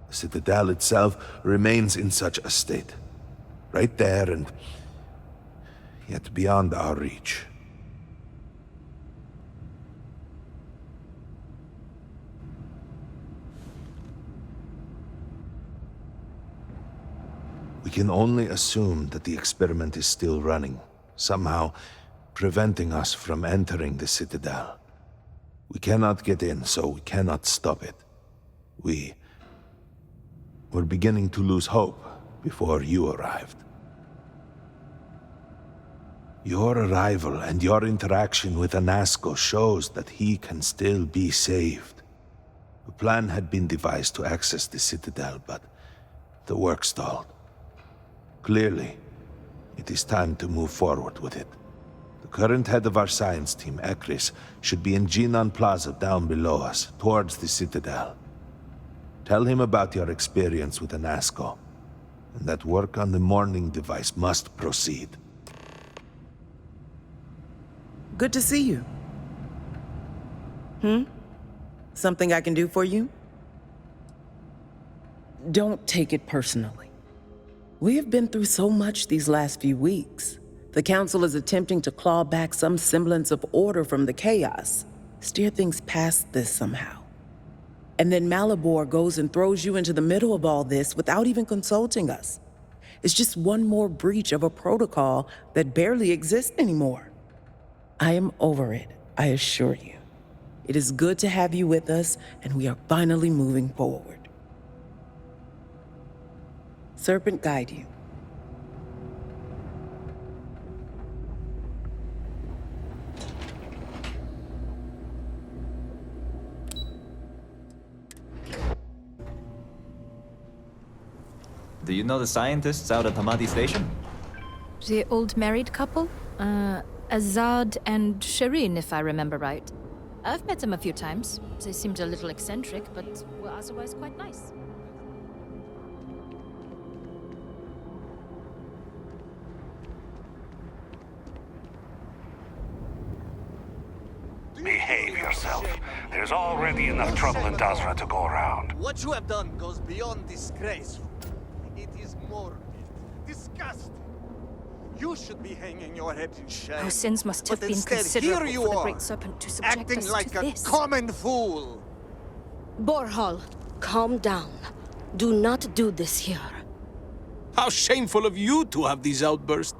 The Citadel itself remains in such a state. Right there and yet beyond our reach. We can only assume that the experiment is still running, somehow preventing us from entering the Citadel. We cannot get in, so we cannot stop it. We were beginning to lose hope before you arrived. Your arrival and your interaction with Anasco shows that he can still be saved. A plan had been devised to access the Citadel, but the work stalled. Clearly, it is time to move forward with it. The current head of our science team, Ekris, should be in Jinan Plaza down below us, towards the Citadel. Tell him about your experience with Anasco, and that work on the morning device must proceed. Good to see you. Something I can do for you? Don't take it personally. We have been through so much these last few weeks. The Council is attempting to claw back some semblance of order from the chaos, steer things past this somehow. And then Malibor goes and throws you into the middle of all this without even consulting us. It's just one more breach of a protocol that barely exists anymore. I am over it, I assure you. It is good to have you with us, and we are finally moving forward. Serpent guide you. Do you know the scientists out at Hamadi Station? The old married couple? Azad and Shireen, if I remember right. I've met them a few times. They seemed a little eccentric, but were otherwise quite nice. Behave yourself. There's already enough trouble in Dasra to go around. What you have done goes beyond disgraceful. It is morbid, disgusting. You should be hanging your head in shame. Our sins must have But been instead, considerable here you for the are, Great Serpent to subject acting us like to a this. common fool. Borhal, calm down. Do not do this here. How shameful of you to have these outbursts.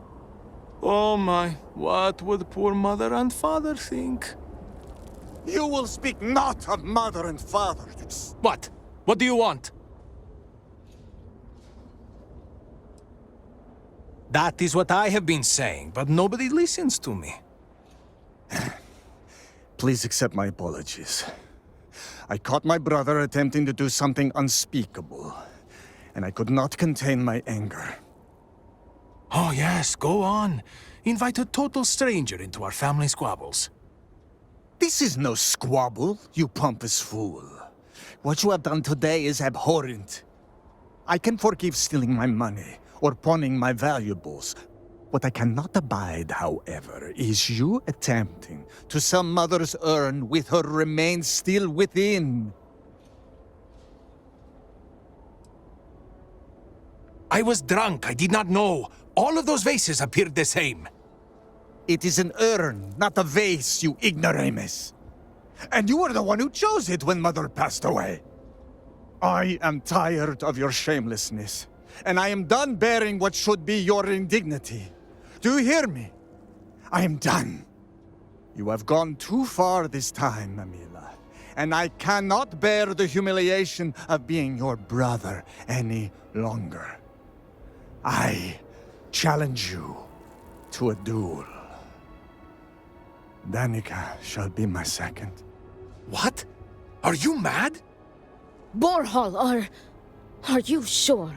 Oh my, what would poor mother and father think? You will speak not of mother and father. What? What do you want? That is what I have been saying, but nobody listens to me. Please accept my apologies. I caught my brother attempting to do something unspeakable, and I could not contain my anger. Oh yes, go on. Invite a total stranger into our family squabbles. This is no squabble, you pompous fool. What you have done today is abhorrent. I can forgive stealing my money or pawning my valuables, What I cannot abide, however, is you attempting to sell Mother's urn with her remains still within. I was drunk. I did not know. All of those vases appeared the same. It is an urn, not a vase, you ignoramus. And you were the one who chose it when Mother passed away. I am tired of your shamelessness, and I am done bearing what should be your indignity. Do you hear me? I am done. You have gone too far this time, Amila, and I cannot bear the humiliation of being your brother any longer. I challenge you to a duel. Danica shall be my second. What? Are you mad? Borhall, are you sure?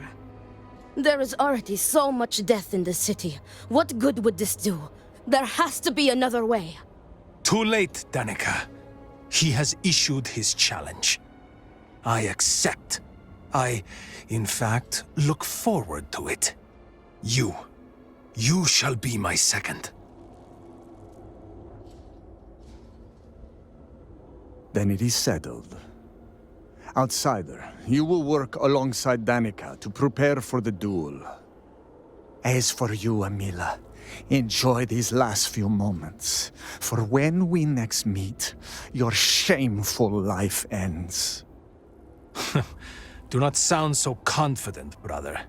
There is already so much death in the city. What good would this do? There has to be another way. Too late, Danica. He has issued his challenge. I accept. In fact, look forward to it. You shall be my second. Then it is settled. Outsider, you will work alongside Danica to prepare for the duel. As for you, Amila, enjoy these last few moments, for when we next meet, your shameful life ends. Do not sound so confident, brother.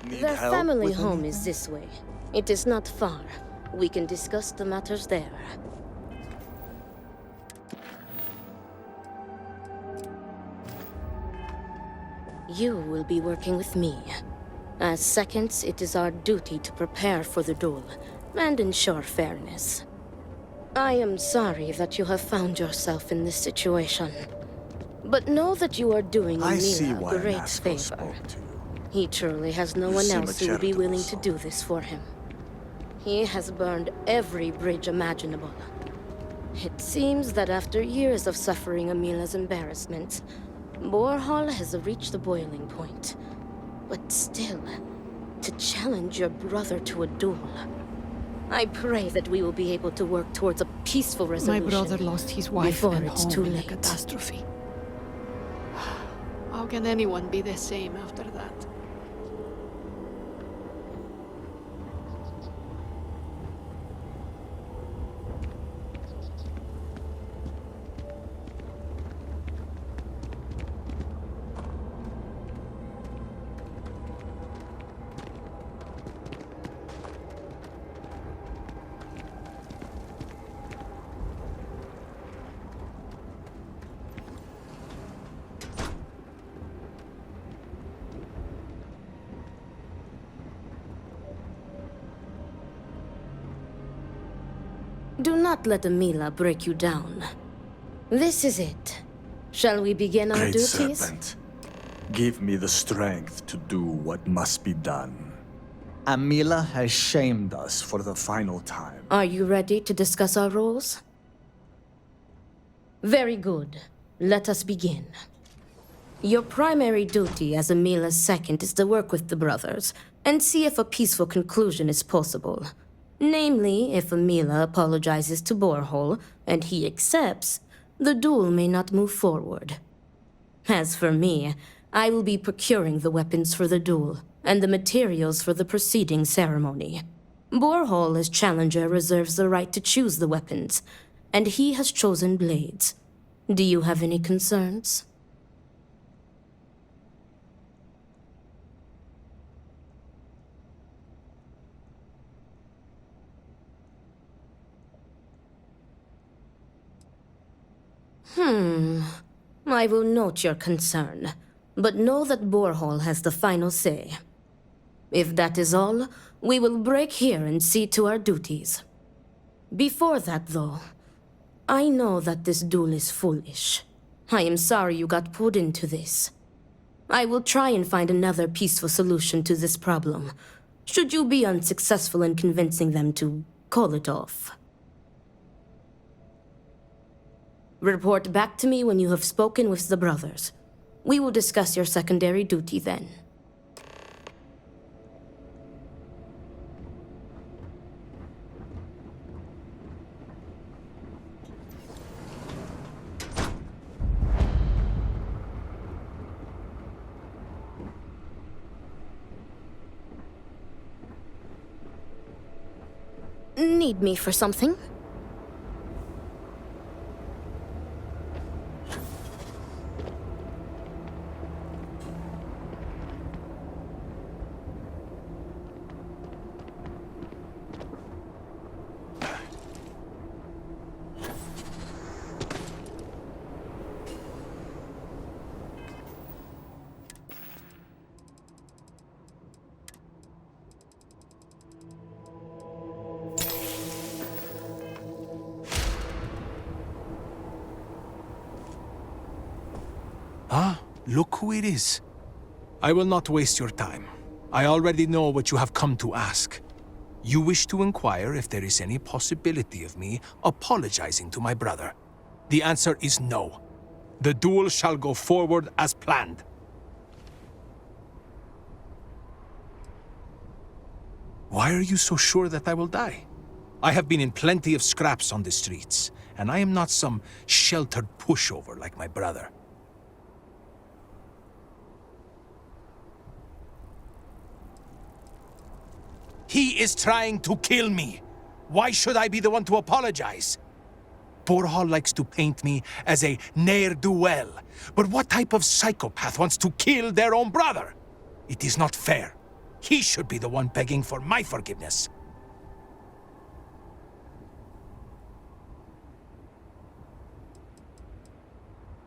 Their family home is this way. It is not far. We can discuss the matters there. You will be working with me. As seconds, it is our duty to prepare for the duel and ensure fairness. I am sorry that you have found yourself in this situation. But know that you are doing Emil a great favor. He truly has no one else who will be willing to do this for him. He has burned every bridge imaginable. It seems that after years of suffering Emila's embarrassments, Borhall has reached the boiling point. But still, to challenge your brother to a duel. I pray that we will be able to work towards a peaceful resolution. My brother lost his wife before and it's home too in a late. catastrophe. How can anyone be the same after that? Do not let Emila break you down. This is it. Shall we begin our Great duties? Serpent, give me the strength to do what must be done. Amila has shamed us for the final time. Are you ready to discuss our roles? Very good. Let us begin. Your primary duty as Emila's second is to work with the brothers and see if a peaceful conclusion is possible. Namely, if Emila apologizes to Borhall and he accepts, the duel may not move forward. As for me, I will be procuring the weapons for the duel and the materials for the preceding ceremony. Borhall, as challenger, reserves the right to choose the weapons, and he has chosen blades. Do you have any concerns? I will note your concern, but know that Borhall has the final say. If that is all, we will break here and see to our duties. Before that, though, I know that this duel is foolish. I am sorry you got pulled into this. I will try and find another peaceful solution to this problem, should you be unsuccessful in convincing them to call it off. Report back to me when you have spoken with the brothers. We will discuss your secondary duty then. need me for something? Ah, look who it is. I will not waste your time. I already know what you have come to ask. You wish to inquire if there is any possibility of me apologizing to my brother. The answer is no. The duel shall go forward as planned. Why are you so sure that I will die? I have been in plenty of scraps on the streets, and I am not some sheltered pushover like my brother. He is trying to kill me. Why should I be the one to apologize? Borhall likes to paint me as a ne'er-do-well. But what type of psychopath wants to kill their own brother? It is not fair. He should be the one begging for my forgiveness.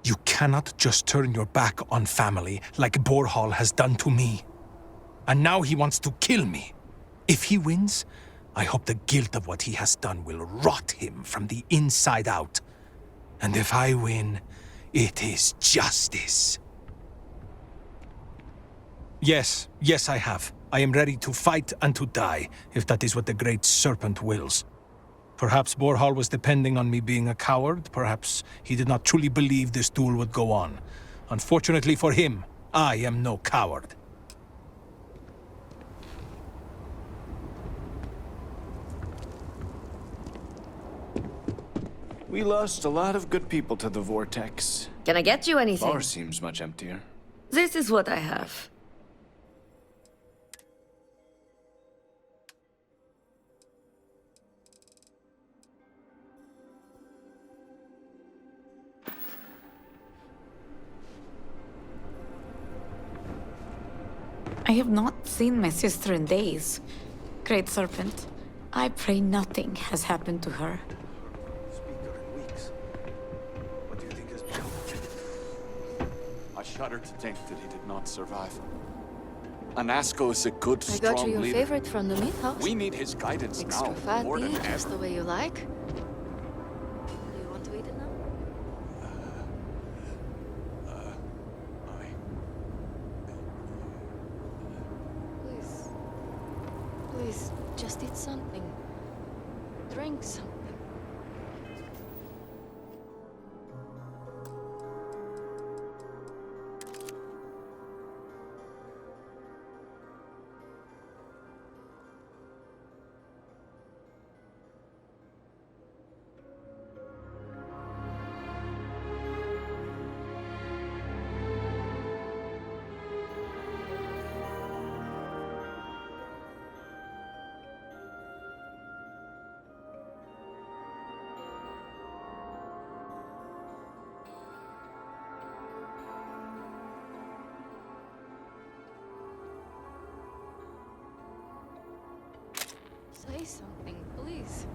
You cannot just turn your back on family like Borhall has done to me. And now he wants to kill me. If he wins, I hope the guilt of what he has done will rot him from the inside out. And if I win, it is justice. Yes, I have. I am ready to fight and to die, if that is what the Great Serpent wills. Perhaps Borhall was depending on me being a coward. Perhaps he did not truly believe this duel would go on. Unfortunately for him, I am no coward. We lost a lot of good people to the Vortex. Can I get you anything? Bar seems much emptier. This is what I have. I have not seen my sister in days. Great Serpent, I pray nothing has happened to her. I shudder to think that he did not survive. Anasco is a good, I strong got you your leader. favorite from the meat house. We need his guidance Extra now, more fatty, than just ever. the way you like. Do you want to eat it now? Please. Please, just eat something. Drink something. Say something, please.